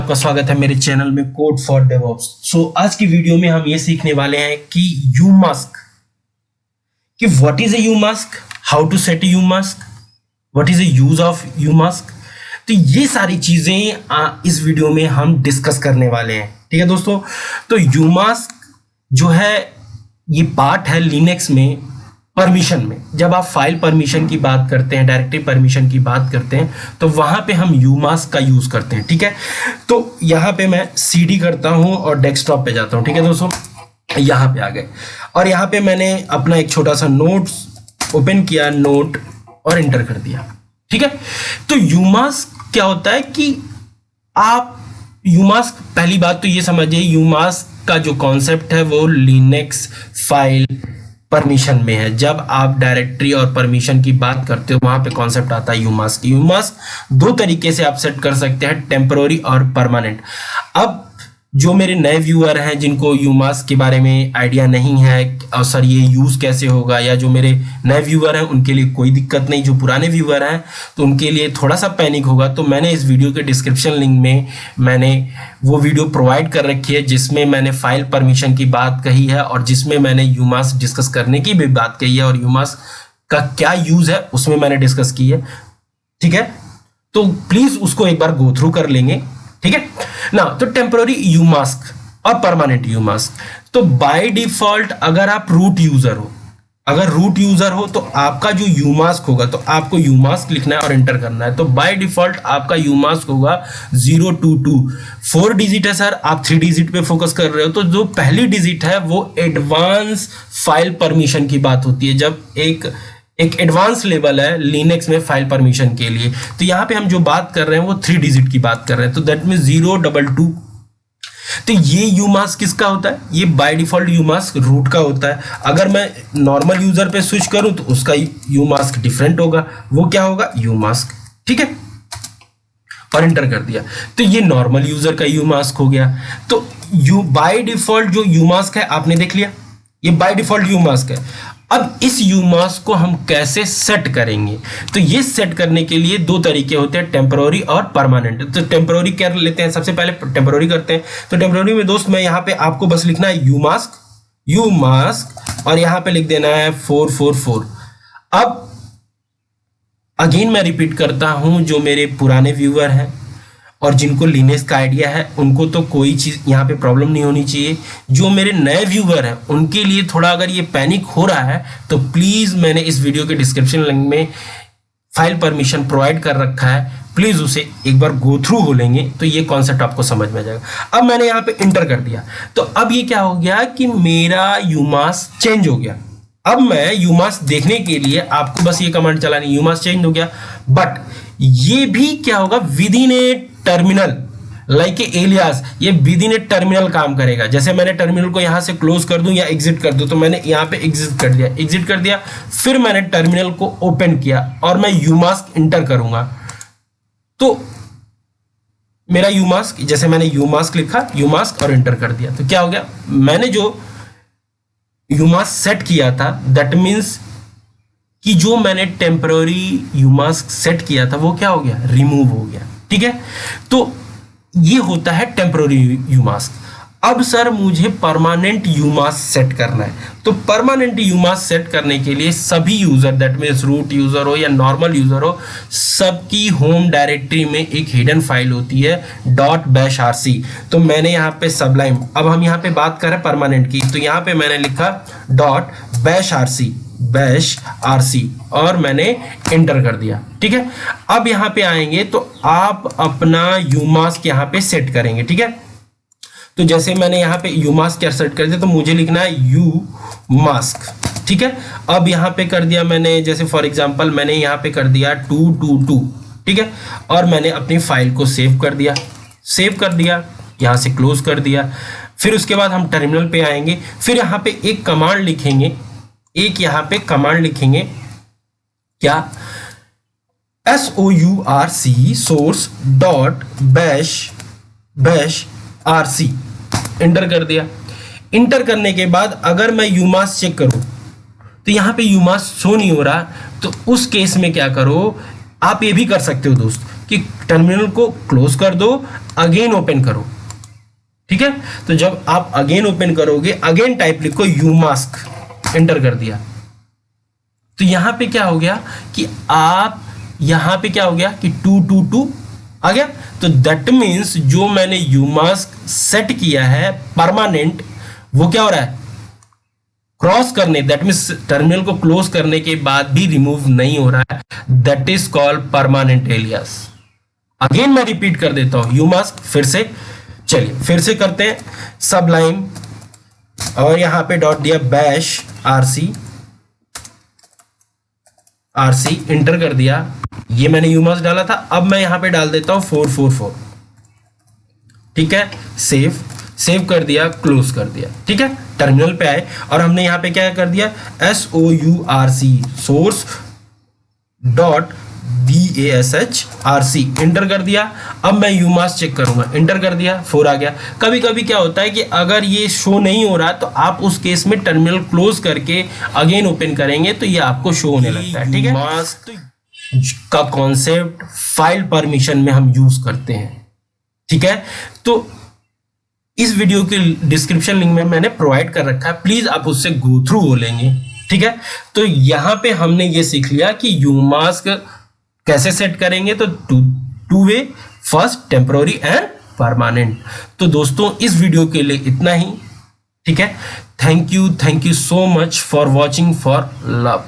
आपका स्वागत है मेरे चैनल में कोड फॉर डेवऑप्स। आज की वीडियो में हम ये सीखने वाले हैं कि यूमास्क, कि what is a umask, how to set umask, what is a use of umask. तो ये सारी चीजें इस वीडियो में हम डिस्कस करने वाले हैं। ठीक है दोस्तों, तो यूमास्क जो है ये पार्ट है लिनक्स में परमिशन में। जब आप फाइल परमिशन की बात करते हैं, डायरेक्टरी परमिशन की बात करते हैं, तो वहां पे हम यूमास्क का यूज करते हैं। ठीक है, तो यहाँ पे मैं सीडी करता हूं और डेस्कटॉप पे जाता हूं। ठीक है दोस्तों, यहाँ पे आ गए और यहाँ पे मैंने अपना एक छोटा सा नोट ओपन किया, नोट, और एंटर कर दिया। ठीक है, तो यूमास्क क्या होता है कि आप यूमास्क, पहली बात तो ये समझिए, यूमास्क का जो कॉन्सेप्ट है वो लिनक्स फाइल परमिशन में है। जब आप डायरेक्टरी और परमिशन की बात करते हो वहां पे कॉन्सेप्ट आता है यूमास्क। यूमास्क दो तरीके से आप सेट कर सकते हैं, टेम्पररी और परमानेंट। अब जो मेरे नए व्यूअर हैं जिनको यूमास्क के बारे में आइडिया नहीं है और सर ये यूज कैसे होगा, या जो मेरे नए व्यूअर हैं उनके लिए कोई दिक्कत नहीं, जो पुराने व्यूअर हैं तो उनके लिए थोड़ा सा पैनिक होगा। तो मैंने इस वीडियो के डिस्क्रिप्शन लिंक में मैंने वो वीडियो प्रोवाइड कर रखी है जिसमें मैंने फाइल परमिशन की बात कही है और जिसमें मैंने यूमास्क डिस्कस करने की भी बात कही है और यूमास्क का क्या यूज है उसमें मैंने डिस्कस की है। ठीक है, तो प्लीज उसको एक बार गो थ्रू कर लेंगे। ठीक है ना, तो टेम्पररी यूमास्क और परमानेंट यूमास्क। तो बाय डिफॉल्ट अगर आप रूट यूजर हो, अगर रूट यूजर हो तो आपका जो यूमास्क होगा, तो आपको यूमास्क लिखना है और एंटर करना है। तो बाय डिफॉल्ट आपका यूमास्क होगा 022। 4 डिजिट है सर, आप 3 डिजिट पे फोकस कर रहे हो, तो जो पहली डिजिट है वो एडवांस फाइल परमिशन की बात होती है। जब एक एडवांस लेवल है लिनक्स में फाइल परमिशन के लिए, तो यहाँ पे हम जो बात कर रहे हैं वो 3 डिजिट की बात कर रहे हैं, तो दैट मीन 022। तो ये यूमास्क किसका होता है? ये बाय डिफॉल्ट यूमास्क रूट का होता है। अगर मैं नॉर्मल यूजर पे स्विच करूं तो उसका यूमास्क डिफरेंट होगा, वो क्या होगा? यूमास्क। ठीक है, और एंटर कर दिया, तो ये नॉर्मल यूजर का यूमास्क हो गया। तो बाय डिफॉल्ट जो यूमास्क है आपने देख लिया, ये बाय डिफॉल्ट यूमास्क है। अब इस यूमास्क को हम कैसे सेट करेंगे? तो ये सेट करने के लिए दो तरीके होते हैं, टेम्पररी और परमानेंट। तो टेम्पररी क्या लेते हैं, सबसे पहले टेम्पररी करते हैं। तो टेम्पररी में दोस्त मैं यहाँ पे आपको बस लिखना है यूमास्क और यहाँ पे लिख देना है 444। अब अगेन मैं रिपीट करता हूं, जो मेरे पुराने व्यूअर हैं और जिनको लिनक्स का आइडिया है उनको तो कोई चीज यहाँ पे प्रॉब्लम नहीं होनी चाहिए। जो मेरे नए व्यूअर हैं उनके लिए थोड़ा अगर ये पैनिक हो रहा है तो प्लीज मैंने इस वीडियो के डिस्क्रिप्शन लिंक में फाइल परमिशन प्रोवाइड कर रखा है, प्लीज उसे एक बार गो थ्रू हो लेंगे तो ये कॉन्सेप्ट आपको समझ में आ जाएगा। अब मैंने यहाँ पे इंटर कर दिया, तो अब ये क्या हो गया कि मेरा यूमास्क चेंज हो गया। अब मैं यूमास्क देखने के लिए आपको बस ये कमांड चलानी, यूमास्क चेंज हो गया, बट ये भी क्या होगा, within a terminal like alias, ये विद इन ए टर्मिनल काम करेगा। जैसे मैंने टर्मिनल को यहां से क्लोज कर दूं या एग्जिट कर दूं, तो मैंने यहां पे एग्जिट कर दिया, फिर मैंने टर्मिनल को ओपन किया और मैं यूमास्क इंटर करूंगा, तो मेरा यूमास्क, जैसे मैंने यूमास्क लिखा, यूमास्क और इंटर कर दिया, तो क्या हो गया, मैंने जो यूमास्क सेट किया था, दैट मीन्स कि जो मैंने टेम्पररी यूमास्क सेट किया था वो क्या हो गया, रिमूव हो गया। ठीक है, तो ये होता है टेम्पररी यूमास्क। अब सर मुझे परमानेंट यूमास्क सेट करना है, तो परमानेंट यूमास्क सेट करने के लिए सभी user, that means root user हो या नॉर्मल यूजर हो, सबकी होम डायरेक्टरी में एक हिडन फाइल होती है .bashrc। तो मैंने यहाँ पे सबलाइम, अब हम यहाँ पे बात कर रहे हैं परमानेंट की, तो यहाँ पे मैंने लिखा .bashrc और मैंने एंटर कर दिया। ठीक है, अब यहाँ पे आएंगे तो आप अपना यूमास्क यहाँ पे सेट करेंगे। ठीक है, तो जैसे मैंने यहाँ पे यूमास्क क्या सेट कर दिया, तो मुझे लिखना है यूमास्क। ठीक है, अब यहाँ पे कर दिया मैंने, जैसे फॉर एग्जांपल मैंने यहाँ पे कर दिया 222। ठीक है, और मैंने अपनी फाइल को सेव कर दिया, यहाँ से क्लोज कर दिया। फिर उसके बाद हम टर्मिनल पे आएंगे, फिर यहाँ पे एक कमांड लिखेंगे, क्या, source dot bash rc, inter कर दिया। इंटर करने के बाद अगर मैं यूमास्क चेक करूं तो यहाँ पे यूमास्क शो नहीं हो रहा, तो उस केस में क्या करो, आप ये भी कर सकते हो दोस्त कि टर्मिनल को क्लोज कर दो, अगेन ओपन करो। ठीक है, तो जब आप अगेन ओपन करोगे, अगेन टाइप लिखो umask, एंटर कर दिया, तो यहां पे क्या हो गया कि आप यहां पे क्या हो गया कि 222 आ गया। तो दैट मीन्स जो मैंने umask सेट किया है परमानेंट, वो क्या हो रहा है, क्रॉस करने, दैट मीन्स टर्मिनल को क्लोज करने के बाद भी रिमूव नहीं हो रहा है, that is called permanent alias. Again मैं रिपीट कर देता हूं umask, फिर से चलिए फिर से करते हैं, सबलाइन और यहां पे डॉट दिया बैश आरसी इंटर कर दिया, ये मैंने umask डाला था, अब मैं यहां पे डाल देता हूं 444। ठीक है, सेव कर दिया, क्लोज कर दिया। ठीक है, टर्मिनल पे आए और हमने यहां पे क्या कर दिया, source डॉट bash इंटर कर दिया। अब मैं umask चेक करूंगा, इंटर कर दिया, 4 आ गया। कभी कभी क्या होता है कि अगर ये शो नहीं हो रहा तो आप उस केस में टर्मिनल क्लोज करके अगेन ओपन करेंगे तो ये आपको शो होने लगता है। ठीक है, umask का कॉन्सेप्ट फाइल परमिशन में हम यूज करते हैं। ठीक है, तो इस वीडियो के डिस्क्रिप्शन लिंक में मैंने प्रोवाइड कर रखा है, प्लीज आप उससे गो थ्रू हो लेंगे। ठीक है, तो यहां पे हमने ये सीख लिया कि umask कैसे सेट करेंगे, तो two way, first temporary and permanent. तो दोस्तों इस वीडियो के लिए इतना ही। ठीक है, thank you so much for watching, for love.